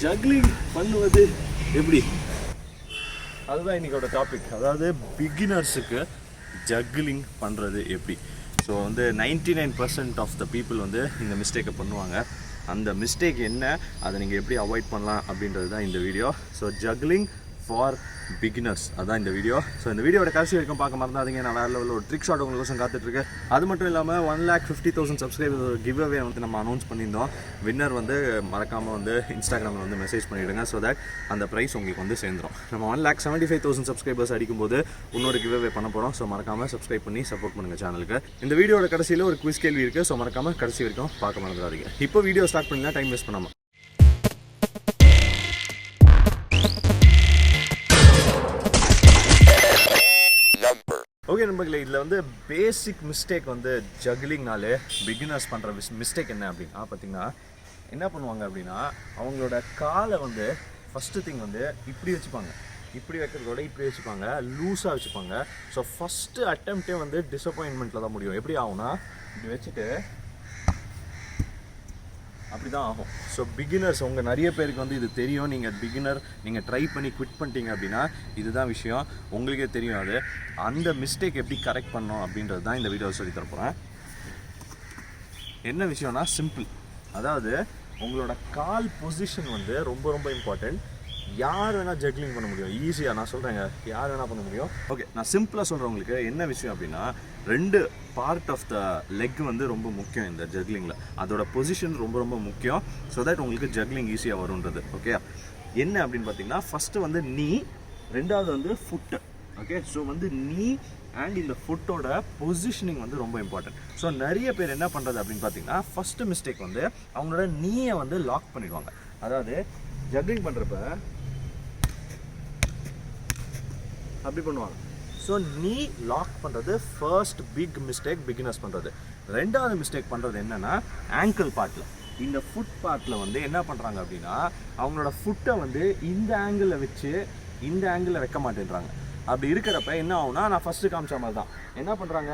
Juggling பண்ணுவது எப்படி, அதுதான் இன்றைக்கோட டாபிக். அதாவது பிகினர்ஸுக்கு ஜக்லிங் பண்ணுறது எப்படி. ஸோ வந்து 99% ஆஃப் த பீப்புள் வந்து இந்த மிஸ்டேக்கை பண்ணுவாங்க. அந்த மிஸ்டேக் என்ன, அதை நீங்கள் எப்படி அவாய்ட் பண்ணலாம் அப்படின்றது தான் இந்த video. So juggling for beginners அதான் இந்த வீடியோ. ஸோ இந்த வீடியோட கடைசி வரைக்கும் பார்க்க மறந்தாதீங்க. நான் வேறு லெவலில் ஒரு ட்ரிக் ஷாட் உங்களுக்கும் காத்துட்ருக்கேன். அது மட்டும் இல்லாமல் 1,50,000 சப்ஸ்கிரைபர்ஸ் ஒரு கிவ் அவே வந்து நம்ம அனௌன்ஸ் பண்ணியிருந்தோம். வின்னர் வந்து மறக்காமல் வந்து இன்ஸ்டாகிராமில் வந்து மெசேஜ் பண்ணிவிடுங்க. ஸோ தட் அந்த ப்ரைஸ் உங்களுக்கு வந்து சேர்ந்துடும். நம்ம 1,75,000 சப்ஸ்கிரைபர்ஸ் அடிக்கும்போது இன்னொரு கிவ் அவே பண்ண போகிறோம். ஸோ மறக்காமல் சப்ஸ்கிரைப் பண்ணி சப்போர்ட் பண்ணுங்கள் சேனலுக்கு. இந்த வீடியோட கடைசியில் ஒரு குவிஸ் கேள்வி இருக்குது. ஸோ மறக்காமல் கடைசி வரைக்கும் பார்க்க மறந்துடாதீங்க. இப்போ வீடியோ ஸ்டார்ட் பண்ணிங்கன்னா டைம் வேஸ்ட் பண்ணாமல். ஓகே நண்பர்களே, இதில் வந்து பேசிக் மிஸ்டேக் வந்து ஜக்லிங்னாலே பிகினர்ஸ் பண்ணுற மிஸ்டேக் என்ன அப்படின்னா பார்த்தீங்கன்னா என்ன பண்ணுவாங்க அப்படின்னா அவங்களோட காலை வந்து ஃபஸ்ட்டு திங் வந்து இப்படி வச்சுப்பாங்க. இப்படி வைக்கிறதோட இப்படி வச்சுப்பாங்க, லூஸாக வச்சுப்பாங்க. ஸோ ஃபஸ்ட்டு அட்டெம்ப்டே வந்து டிசப்பாயின்மெண்ட்டில் தான் முடியும். எப்படி ஆகும்னா இப்படி வச்சுட்டு அப்படி தான் ஆகும். ஸோ பிகினர்ஸ் உங்கள் நிறைய பேருக்கு வந்து இது தெரியும். நீங்கள் பிகினர், நீங்கள் ட்ரை பண்ணி குவிட் பண்ணிட்டீங்க அப்படின்னா இதுதான் விஷயம். உங்களுக்கே தெரியும். அது அந்த மிஸ்டேக் எப்படி கரெக்ட் பண்ணணும் அப்படின்றது தான் இந்த வீடியோவில் சொல்லி தரப்போகிறேன். என்ன விஷயம்னா சிம்பிள். அதாவது உங்களோட கால் பொசிஷன் வந்து ரொம்ப ரொம்ப இம்பார்ட்டண்ட். யார் வேணால் ஜக்லிங் பண்ண முடியும் ஈஸியாக. நான் சொல்கிறேங்க, யார் வேணால் பண்ண முடியும். ஓகே, நான் சிம்பிளாக சொல்கிறேன் உங்களுக்கு. என்ன விஷயம் அப்படின்னா 2 பார்ட் ஆஃப் த லெக் வந்து ரொம்ப முக்கியம் இந்த ஜக்லிங்கில். அதோட பொசிஷன் ரொம்ப ரொம்ப முக்கியம். ஸோ தட் உங்களுக்கு ஜக்லிங் ஈஸியாக வரும்ன்றது. ஓகே, என்ன அப்படின்னு பார்த்தீங்கன்னா ஃபஸ்ட்டு வந்து நீ, ரெண்டாவது வந்து ஃபுட்டு. ஓகே, ஸோ வந்து நீ அண்ட் இந்த ஃபுட்டோட பொசிஷனிங் வந்து ரொம்ப இம்பார்ட்டன்ட். ஸோ நிறைய பேர் என்ன பண்ணுறது அப்படின்னு பார்த்தீங்கன்னா ஃபஸ்ட்டு மிஸ்டேக் வந்து அவங்களோட நீயை வந்து லாக் பண்ணிடுவாங்க. அதாவது ஜக்லிங் பண்ணுறப்ப அப்படி பண்ணுவாங்க. ஸோ நீ லாக் பண்ணுறது ஃபர்ஸ்ட் பிக் மிஸ்டேக் பிகினர்ஸ் பண்ணுறது. ரெண்டாவது மிஸ்டேக் பண்ணுறது என்னென்னா ஆங்கிள் பார்ட்டில், இந்த ஃபுட் பார்ட்டில் வந்து என்ன பண்ணுறாங்க அப்படின்னா அவங்களோட ஃபுட்டை வந்து இந்த ஆங்கிளில் வச்சு இந்த ஆங்கிளில் வைக்க மாட்டேன்றாங்க. அப்படி இருக்கிறப்ப என்ன ஆகும்னா நான் ஃபஸ்ட்டு காமிச்ச மாதிரி தான் என்ன பண்ணுறாங்க.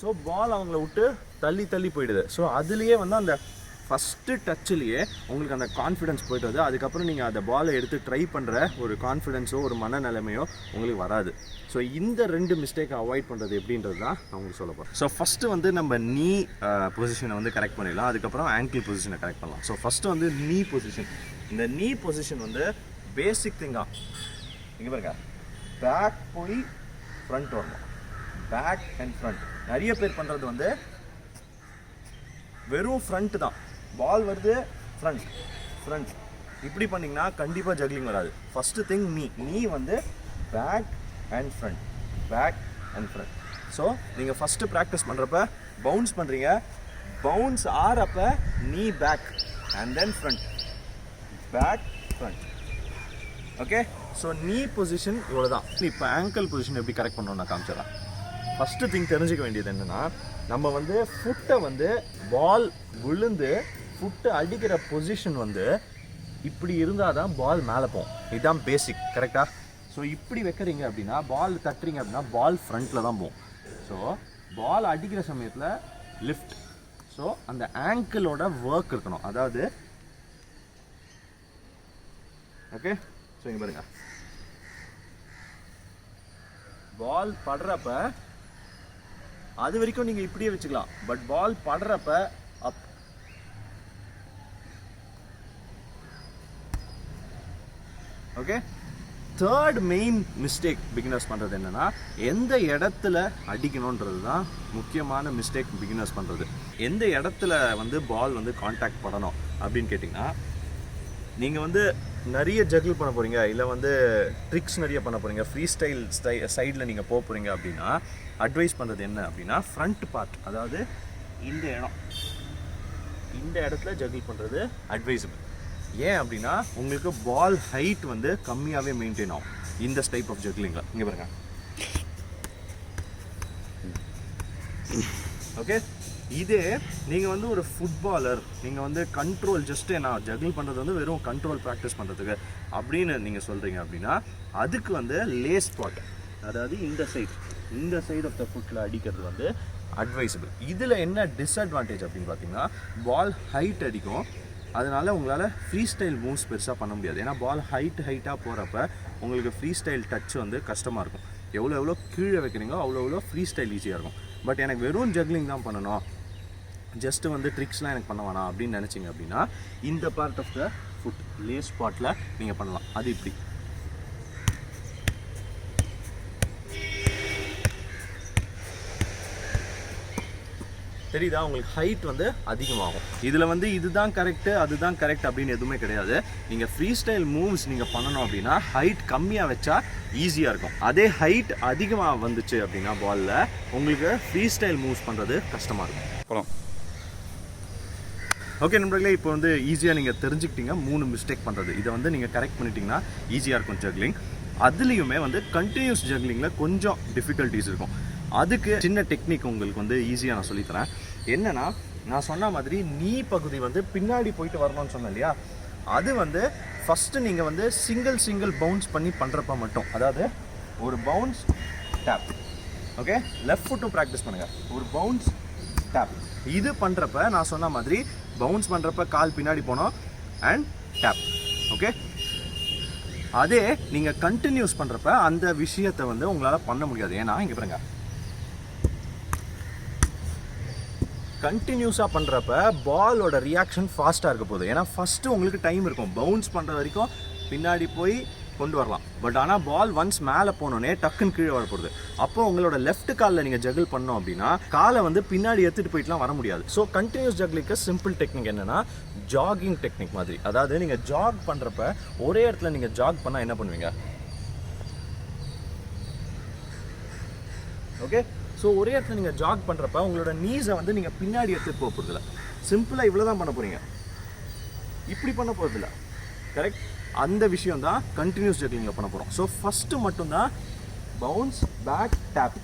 ஸோ பால் அவங்கள விட்டு தள்ளி தள்ளி போயிடுது. ஸோ அதுலேயே வந்து அந்த ஃபஸ்ட்டு டச்சிலேயே உங்களுக்கு அந்த கான்ஃபிடென்ஸ் போய்ட்டு வருது. அதுக்கப்புறம் நீங்கள் அந்த பாலை எடுத்து ட்ரை பண்ணுற ஒரு கான்ஃபிடென்ஸோ ஒரு மனநிலைமையோ உங்களுக்கு வராது. ஸோ இந்த 2 மிஸ்டேக்கை அவாய்ட் பண்ணுறது எப்படின்றது தான் நான் உங்களுக்கு சொல்ல போகிறேன். ஸோ ஃபஸ்ட்டு வந்து நம்ம நீ பொசிஷனை வந்து கரெக்ட் பண்ணிடலாம். அதுக்கப்புறம் ஆங்கிள் பொசிஷனை கரெக்ட் பண்ணலாம். ஸோ ஃபஸ்ட்டு வந்து நீ பொசிஷன். இந்த நீ பொசிஷன் வந்து பேசிக் திங்காக இங்கே பாருங்க, பேக் போய் ஃப்ரண்ட் வரணும். Back and front. நிறைய பேர் பண்ணுறது வந்து வெறும் ஃப்ரண்ட் தான். பால் வருது, ஃப்ரண்ட் ஃப்ரண்ட் இப்படி பண்ணிங்கன்னா கண்டிப்பாக ஜக்லிங் வராது. ஃபஸ்ட்டு திங் நீ வந்து back and front, back and front. So நீங்கள் ஃபஸ்ட்டு ப்ராக்டிஸ் பண்ணுறப்ப பவுன்ஸ் பண்ணுறீங்க, பவுன்ஸ் ஆறப்ப நீ back and then front, back front. Okay, so நீ பொசிஷன் இவ்வளோ தான். இப்போ ஆங்கிள் பொசிஷன் எப்படி கரெக்ட் பண்ணணும்னு நான் காமிச்சிடறேன். ஃபஸ்ட்டு திங் தெரிஞ்சுக்க வேண்டியது என்னென்னா நம்ம வந்து ஃபுட்டை வந்து பால் விழுந்து ஃபுட்டு அடிக்கிற பொசிஷன் வந்து இப்படி இருந்தால் தான் பால் மேலே போகும். இதுதான் பேசிக். கரெக்டாக? ஸோ இப்படி வைக்கிறீங்க அப்படின்னா பால் தட்டுறீங்க அப்படின்னா பால் ஃப்ரண்ட்டில் தான் போகும். ஸோ பால் அடிக்கிற சமயத்தில் லிஃப்ட். ஸோ அந்த ஆங்கிளோட ஒர்க் இருக்கணும். அதாவது ஓகே, ஸோ இங்கே பாருங்க, பால் படுறப்ப அது வரைக்கும் நீங்கள் இப்படியே வச்சுக்கலாம். பட் பால் படுறப்ப up. Okay, third main mistake beginners பண்ணுறது என்னென்னா எந்த இடத்துல அடிக்கணுன்றது தான் முக்கியமான மிஸ்டேக் பிகினர்ஸ் பண்ணுறது. எந்த இடத்துல வந்து பால் வந்து கான்டாக்ட் பண்ணணும் அப்படின்னு கேட்டிங்கன்னா நீங்கள் வந்து நிறைய ஜக்கிள் பண்ண போகிறீங்க, இல்லை வந்து ட்ரிக்ஸ் நிறைய பண்ண போகிறீங்க, ஃப்ரீ ஸ்டைல் சைடில் நீங்கள் போக போகிறீங்க அப்படின்னா அட்வைஸ் பண்ணுறது என்ன அப்படின்னா ஃப்ரண்ட் பார்ட், அதாவது இந்த இடத்துல ஜக்கிள் பண்ணுறது அட்வைசபிள். ஏன் அப்படின்னா உங்களுக்கு பால் ஹைட் வந்து கம்மியாகவே மெயின்டைன் ஆகும் இந்த டைப் ஆஃப் ஜக்லிங்கில். இங்கே பாருங்க. ஓகே, இதே நீங்கள் வந்து ஒரு ஃபுட்பாலர், நீங்கள் வந்து கண்ட்ரோல் ஜஸ்ட்டு நான் ஜக்கிள் பண்ணுறது வந்து வெறும் கண்ட்ரோல் ப்ராக்டிஸ் பண்ணுறதுக்கு அப்படின்னு நீங்கள் சொல்கிறீங்க அப்படின்னா அதுக்கு வந்து லே ஸ்பாட், அதாவது இந்த சைடு ஆஃப் த ஃபுட்டில் அடிக்கிறது வந்து அட்வைசபிள். இதில் என்ன டிஸ்அட்வான்டேஜ் அப்படின்னு பார்த்தீங்கன்னா பால் ஹைட் அடிக்கும், அதனால் உங்களால் ஃப்ரீ ஸ்டைல் மூவ்ஸ் பெருசாக பண்ண முடியாது. ஏன்னா பால் ஹைட்டாக போகிறப்ப உங்களுக்கு ஃப்ரீ ஸ்டைல் டச் வந்து கஷ்டமாக இருக்கும். எவ்வளோ கீழே வைக்கிறீங்களோ அவ்வளோ ஃப்ரீ ஸ்டைல் ஈஸியாக இருக்கும். பட் எனக்கு வெறும் ஜக்லிங் தான் பண்ணணும், ஜஸ்ட்டு வந்து ட்ரிக்ஸ்லாம் எனக்கு பண்ண வேணாம் அப்படின்னு நினச்சிங்க அப்படின்னா இந்த பார்ட் ஆஃப் த ஃபுட் லே ஸ்பாட்டில் நீங்கள் பண்ணலாம். அது இப்படி தெரியுதா? உங்களுக்கு ஹைட் வந்து அதிகமாகும். இதில் வந்து இதுதான் கரெக்டு அதுதான் கரெக்ட் அப்படின்னு எதுவுமே கிடையாது. நீங்கள் ஃப்ரீ ஸ்டைல் மூவ்ஸ் நீங்கள் பண்ணணும் அப்படின்னா ஹைட் கம்மியாக வச்சா ஈஸியாக இருக்கும். அதே ஹைட் அதிகமாக வந்துச்சு அப்படின்னா பாலில் உங்களுக்கு ஃப்ரீ ஸ்டைல் மூவ்ஸ் பண்ணுறது கஷ்டமாக இருக்கும். போகலாம். ஓகே நண்பர்களே, இப்போ வந்து ஈஸியாக நீங்கள் தெரிஞ்சுக்கிட்டீங்க 3 மிஸ்டேக் பண்ணுறது. இதை வந்து நீங்கள் கரெக்ட் பண்ணிட்டீங்கன்னா ஈஸியாக இருக்கும் ஜக்லிங். அதுலேயுமே வந்து கண்டினியூஸ் ஜக்லிங்கில் கொஞ்சம் டிஃபிகல்ட்டிஸ் இருக்கும். அதுக்கு சின்ன டெக்னிக் உங்களுக்கு வந்து ஈஸியாக நான் சொல்லித்தரேன். என்னென்னா, நான் சொன்ன மாதிரி நீ பகுதி வந்து பின்னாடி போயிட்டு வரணும்னு சொன்னேன் இல்லையா, அது வந்து ஃபஸ்ட்டு நீங்கள் வந்து சிங்கிள் பவுன்ஸ் பண்ணி பண்ணுறப்ப மட்டும், அதாவது ஒரு பவுன்ஸ் டேப், ஓகே, லெஃப்ட் ஃபுட்டும் ப்ராக்டிஸ் பண்ணுங்கள். ஒரு பவுன்ஸ் டேப் இது பண்ணுறப்ப நான் சொன்ன மாதிரி பவுன்ஸ் பண்ணுறப்ப கால் பின்னாடி போனோம் அண்ட் டேப், ஓகே. அதே நீங்கள் கண்டினியூஸ் பண்ணுறப்ப அந்த விஷயத்தை வந்து உங்களால் பண்ண முடியாது. ஏன்னா இங்கே பாருங்க, கண்டினியூஸாக பண்ணுறப்ப பாலோட ரியாக்ஷன் ஃபாஸ்ட்டாக இருக்க போகுது. ஏன்னா ஃபஸ்ட்டு உங்களுக்கு டைம் இருக்கும், பவுன்ஸ் பண்ணுற வரைக்கும் பின்னாடி போய் கொண்டு வரலாம். பட் ஆனால் பால் ஒன்ஸ் மேலே போனோடனே டக்குன்னு கீழே வரப்போகுது. அப்போ உங்களோட லெஃப்ட் காலில் நீங்கள் ஜகிள் பண்ணோம் அப்படின்னா காலை வந்து பின்னாடி எடுத்துகிட்டு போயிட்டுலாம் வர முடியாது. ஸோ கண்டினியூஸ் ஜகிளுக்கு சிம்பிள் டெக்னிக் என்னென்னா ஜாகிங் டெக்னிக் மாதிரி. அதாவது நீங்கள் ஜாக் பண்ணுறப்ப ஒரே இடத்துல நீங்கள் ஜாக் பண்ணால் என்ன பண்ணுவீங்க, ஓகே. ஸோ ஒரே இடத்துல நீங்கள் ஜாக் பண்ணுறப்ப உங்களோட நீஸை வந்து நீங்கள் பின்னாடி எடுத்துகிட்டு போக போகிறதில்ல. சிம்பிளாக இவ்வளோ தான் பண்ண போகிறீங்க, இப்படி பண்ண போகிறதில்ல, கரெக்ட். அந்த விஷயம் தான் கண்டினியூஸ் ஜக்லிங்கில் பண்ண போகிறோம். ஸோ ஃபஸ்ட்டு மட்டும்தான் பவுன்ஸ் பேக் டேப்.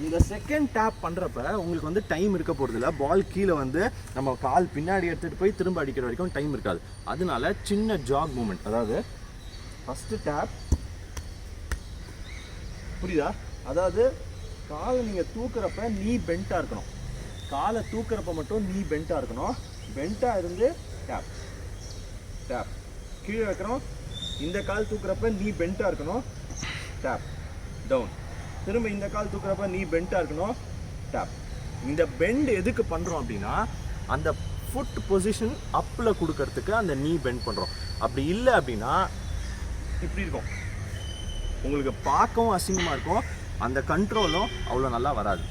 இந்த செகண்ட் டேப் பண்ணுறப்ப உங்களுக்கு வந்து டைம் இருக்க போகிறதில்ல. பால் கீழே வந்து நம்ம கால் பின்னாடி எடுத்துகிட்டு போய் திரும்ப அடிக்கிற வரைக்கும் டைம் இருக்காது. அதனால சின்ன ஜாக் மூமெண்ட், அதாவது ஃபஸ்ட்டு டேப், புரியுதா? அதாவது காலை நீங்கள் தூக்குறப்ப நீ பெண்ட்டாக இருக்கணும். காலை தூக்குறப்ப மட்டும் நீ பெண்ட்டாக இருக்கணும். பெண்ட்டாக இருந்து டேப் டேப் கீழே வைக்கிறோம். இந்த கால் தூக்குறப்ப நீ பெண்ட்டாக இருக்கணும், டேப் டவுன். திரும்ப இந்த கால் தூக்குறப்ப நீ பெண்ட்டாக இருக்கணும், டேப். இந்த பெண்ட் எதுக்கு பண்ணுறோம் அப்படின்னா அந்த ஃபுட் பொசிஷன் அப்பில் கொடுக்கறதுக்கு அந்த நீ பெண்ட் பண்ணுறோம். அப்படி இல்லை அப்படின்னா இப்படி இருக்கும், உங்களுக்கு பார்க்கவும் அசிங்கமாக இருக்கும், அந்த கண்ட்ரோலும் அவ்வளோ நல்லா வராது.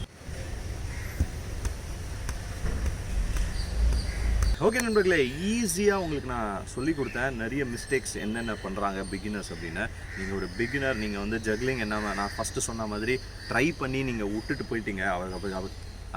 ஓகே நண்பர்களே, ஈஸியாக உங்களுக்கு நான் சொல்லி கொடுத்தேன் நிறைய மிஸ்டேக்ஸ் என்னென்ன பண்ணுறாங்க பிகினர்ஸ் அப்படின்னு. நீங்கள் ஒரு பிகினர், நீங்கள் வந்து ஜக்லிங் என்ன நான் ஃபஸ்ட்டு சொன்ன மாதிரி ட்ரை பண்ணி நீங்கள் விட்டுட்டு போயிட்டீங்க,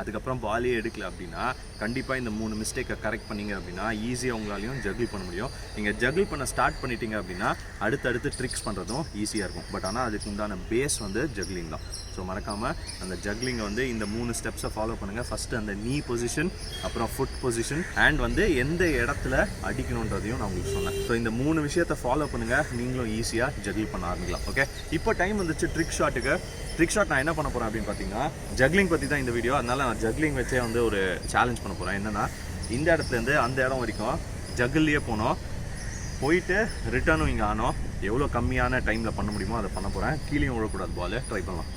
அதுக்கப்புறம் பாலே எடுக்கல அப்படின்னா கண்டிப்பாக இந்த 3 மிஸ்டேக்கை கரெக்ட் பண்ணிங்க அப்படின்னா ஈஸியாக உங்களாலையும் ஜகிள் பண்ண முடியும். நீங்கள் ஜகிள் பண்ண ஸ்டார்ட் பண்ணிட்டீங்க அப்படின்னா அடுத்தடுத்து ட்ரிக்ஸ் பண்ணுறதும் ஈஸியாக இருக்கும். பட் ஆனால் அதுக்கு உண்டான பேஸ் வந்து ஜக்லிங் தான். ஸோ மறக்காமல் அந்த ஜக்லிங்கை வந்து இந்த 3 ஸ்டெப்ஸை ஃபாலோ பண்ணுங்கள். ஃபஸ்ட்டு அந்த நீ பொசிஷன், அப்புறம் ஃபுட் பொசிஷன், அண்ட் வந்து எந்த இடத்துல அடிக்கணுன்றதையும் நான் உங்களுக்கு சொன்னேன். ஸோ இந்த 3 விஷயத்தை ஃபாலோ பண்ணுங்கள், நீங்களும் ஈஸியாக ஜகிள் பண்ண ஆரம்பிக்கலாம். ஓகே, இப்போ டைம் வந்துச்சு ட்ரிக் ஷாட்டுக்கு. ட்ரிக் ஷாட் நான் என்ன பண்ண போகிறேன் அப்படின்னு பார்த்தீங்கன்னா ஜக்லிங் பற்றி தான் இந்த வீடியோ. அதனால் நான் ஜக்லிங் வச்சே வந்து ஒரு சேலஞ்ச் பண்ண போகிறேன். என்னென்னா இந்த இடத்துலேருந்து அந்த இடம் வரைக்கும் ஜகிள்லேயே போனோம், போயிட்டு ரிட்டர்னும் இங்கே ஆனோம். எவ்வளோ கம்மியான டைமில் பண்ண முடியுமோ அதை பண்ண போகிறேன். கீழேயும் விழக்கூடாது, பால் ட்ரை பண்ணலாம்.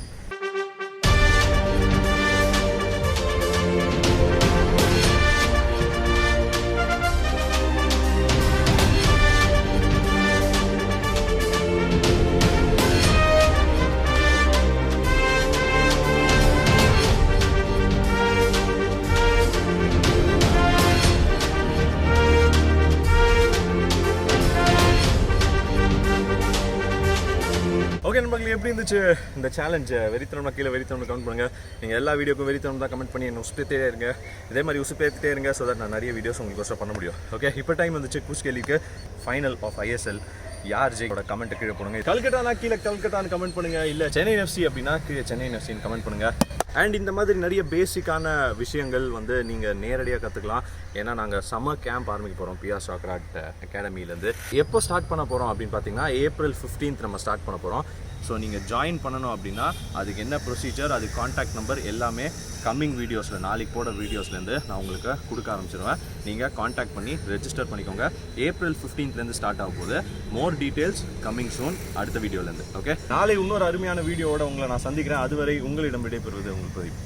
ஓகே நண்பர்களே, எப்படி இருந்துச்சு இந்த சேலஞ்சு? வெறித்தனம்னா கீழே வெறித்தனம் கமெண்ட் பண்ணுங்கள். நீங்கள் எல்லா வீடியோக்கும் வெறித்தனம் தான் கமெண்ட் பண்ணி என்ன உசுப்பேற்றே இருங்க. இதே மாதிரி உசுப்பேற்றிட்டே இருங்க, ஸோ தட் நான் நிறைய வீடியோஸ் உங்களுக்கு பண்ண முடியும். ஓகே, இப்போ டைம் வந்துச்சு குவிஸ் கேள்விக்கு. ஃபைனல் ஆஃப் ISL யார் ஜெயிக்கோட கமெண்ட்டை கீழே போடுங்க. கல்கட்டானா கீழே கல்கட்டான்னு கமெண்ட் பண்ணுங்கள், இல்லை சென்னை FC அப்படின்னா கீழே சென்னை FCன்னு கமெண்ட் பண்ணுங்கள். அண்ட் இந்த மாதிரி நிறைய பேசிக்கான விஷயங்கள் வந்து நீங்கள் நேரடியாக கற்றுக்கலாம். ஏன்னா நாங்கள் சம்மர் கேம்ப் ஆரம்பிக்க போகிறோம் PR சாக்கர் ஆர்ட் அகாடமிலேருந்து. எப்போ ஸ்டார்ட் பண்ண போகிறோம் அப்படின்னு பார்த்தீங்கன்னா April 15th நம்ம ஸ்டார்ட் பண்ண போகிறோம். ஸோ நீங்கள் ஜாயின் பண்ணணும் அப்படின்னா அதுக்கு என்ன ப்ரொசீஜர், அதுக்கு காண்டாக்ட் நம்பர் எல்லாமே கம்மிங் வீடியோஸில், நாளைக்கு போட வீடியோஸ்லேருந்து நான் உங்களுக்கு கொடுக்க ஆரம்பிச்சிருவேன். நீங்கள் காண்டாக்ட் பண்ணி ரெஜிஸ்டர் பண்ணிக்கோங்க. April 15th ஸ்டார்ட் ஆக போகுது. மோர் டீட்டெயில்ஸ் கம்மிங் சூன் அடுத்த வீடியோலேருந்து. ஓகே, நாளை இன்னொரு அருமையான வீடியோவோட உங்களை நான் சந்திக்கிறேன். அதுவரை உங்களிடம் விடைபெறுவது உங்கள் பிரதீப்.